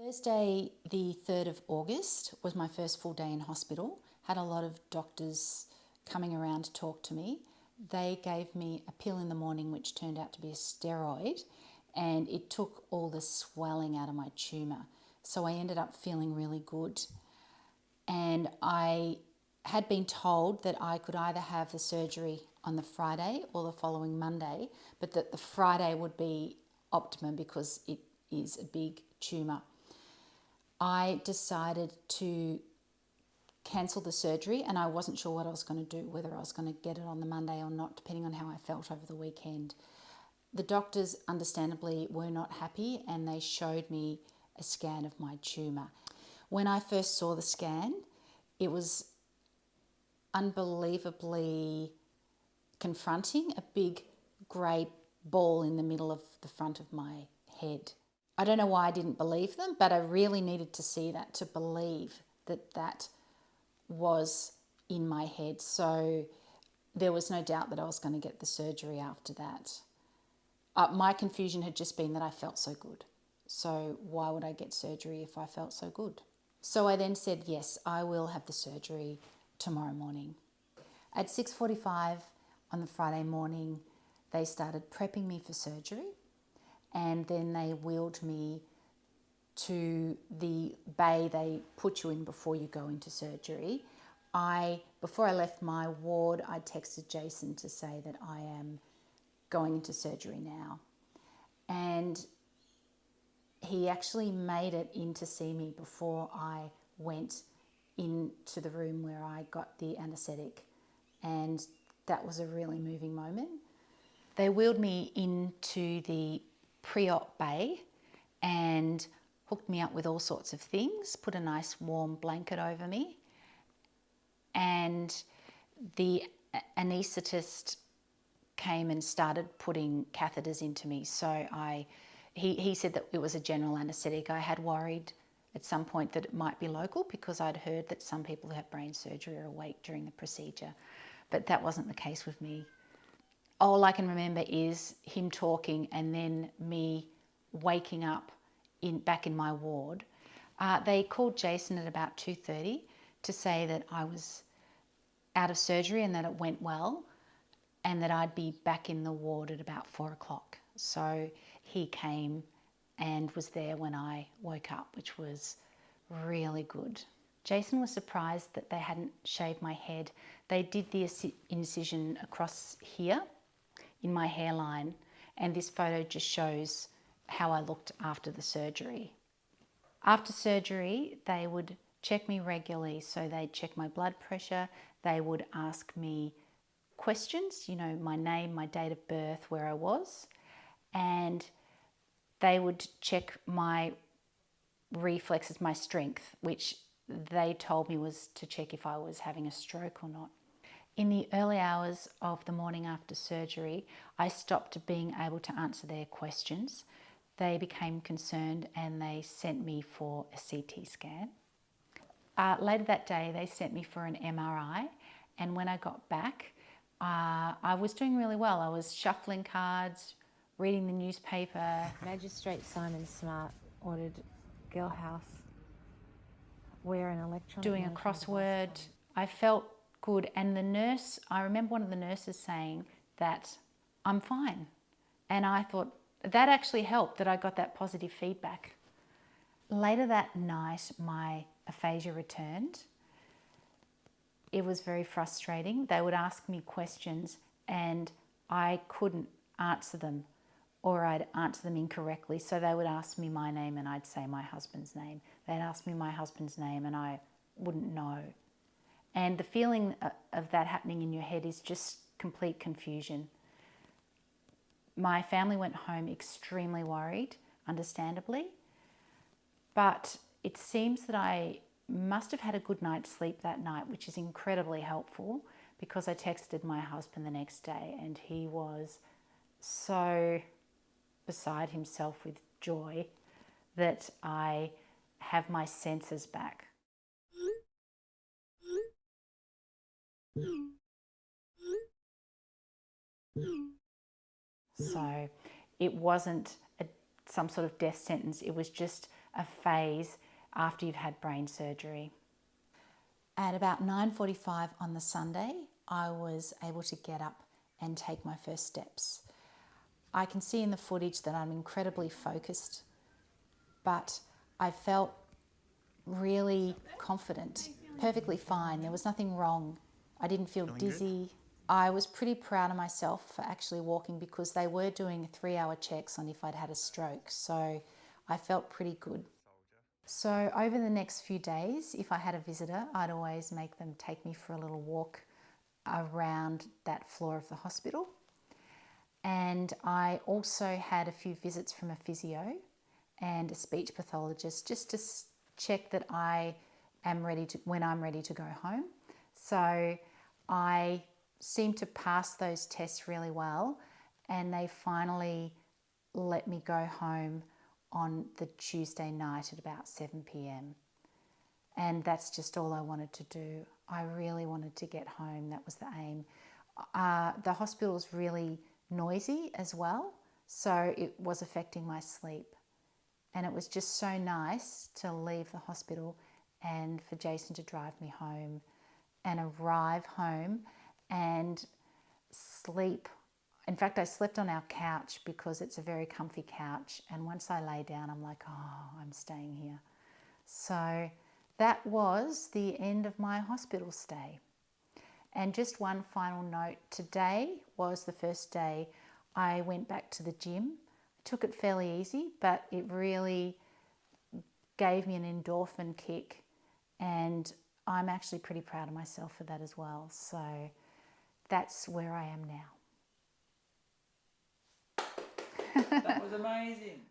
Thursday, the 3rd of August, was my first full day in hospital. Had a lot of doctors coming around to talk to me. They gave me a pill in the morning which turned out to be a steroid, and it took all the swelling out of my tumour. So I ended up feeling really good. And I had been told that I could either have the surgery on the Friday or the following Monday, but that the Friday would be optimum because it is a big tumour. I decided to cancel the surgery, and I wasn't sure what I was going to do, whether I was going to get it on the Monday or not, depending on how I felt over the weekend. The doctors understandably were not happy, and they showed me a scan of my tumour. When I first saw the scan, it was unbelievably confronting, a big grey ball in the middle of the front of my head. I don't know why I didn't believe them, but I really needed to see that to believe that that was in my head. So there was no doubt that I was going to get the surgery after that. My confusion had just been that I felt so good. So why would I get surgery if I felt so good? So I then said, yes, I will have the surgery tomorrow morning. At 6:45 on the Friday morning, they started prepping me for surgery, and then they wheeled me to the bay they put you in before you go into surgery. Before I left my ward, I texted Jason to say that I am going into surgery now. And he actually made it in to see me before I went into the room where I got the anaesthetic. And that was a really moving moment. They wheeled me into the pre-op bay and hooked me up with all sorts of things, put a nice warm blanket over me, and the anaesthetist came and started putting catheters into me. So he said that it was a general anaesthetic. I had worried at some point that it might be local because I'd heard that some people who have brain surgery are awake during the procedure, but that wasn't the case with me. All I can remember is him talking and then me waking up back in my ward. They called Jason at about 2:30 to say that I was out of surgery and that it went well, and that I'd be back in the ward at about 4 o'clock. So he came and was there when I woke up, which was really good. Jason was surprised that they hadn't shaved my head. They did the incision across here in my hairline, and this photo just shows how I looked after the surgery. After surgery, they would check me regularly. So they'd check my blood pressure, they would ask me questions, my name, my date of birth, where I was, and they would check my reflexes, my strength, which they told me was to check if I was having a stroke or not. In the early hours of the morning after surgery, I stopped being able to answer their questions. They became concerned and they sent me for a CT scan. Later that day, they sent me for an MRI, and when I got back, I was doing really well. I was shuffling cards, reading the newspaper. Magistrate Simon Smart ordered Girl House wear an electronic doing a crossword. I felt good, and the nurse, I remember one of the nurses saying that I'm fine. And I thought that actually helped, that I got that positive feedback. Later that night, my aphasia returned. It was very frustrating. They would ask me questions and I couldn't answer them, or I'd answer them incorrectly. So they would ask me my name and I'd say my husband's name. They'd ask me my husband's name and I wouldn't know. And the feeling of that happening in your head is just complete confusion. My family went home extremely worried, understandably, but it seems that I must have had a good night's sleep that night, which is incredibly helpful, because I texted my husband the next day and he was so beside himself with joy that I have my senses back. So it wasn't some sort of death sentence. It was just a phase after you've had brain surgery. At about 9:45 on the Sunday, I was able to get up and take my first steps. I can see in the footage that I'm incredibly focused, but I felt really confident, perfectly fine. There was nothing wrong. I didn't feel dizzy. I was pretty proud of myself for actually walking because they were doing 3-hour checks on if I'd had a stroke. So I felt pretty good. So over the next few days, if I had a visitor, I'd always make them take me for a little walk around that floor of the hospital. And I also had a few visits from a physio and a speech pathologist just to check that I am ready to, when I'm ready to go home. So I seemed to pass those tests really well, and they finally let me go home on the Tuesday night at about 7 p.m. And that's just all I wanted to do. I really wanted to get home. That was the aim. The hospital's really noisy as well, so it was affecting my sleep. And it was just so nice to leave the hospital and for Jason to drive me home and arrive home and sleep. In fact, I slept on our couch because it's a very comfy couch. And once I lay down, I'm like, oh, I'm staying here. So that was the end of my hospital stay. And just one final note, today was the first day I went back to the gym. I took it fairly easy, but it really gave me an endorphin kick, and I'm actually pretty proud of myself for that as well. So that's where I am now. That was amazing.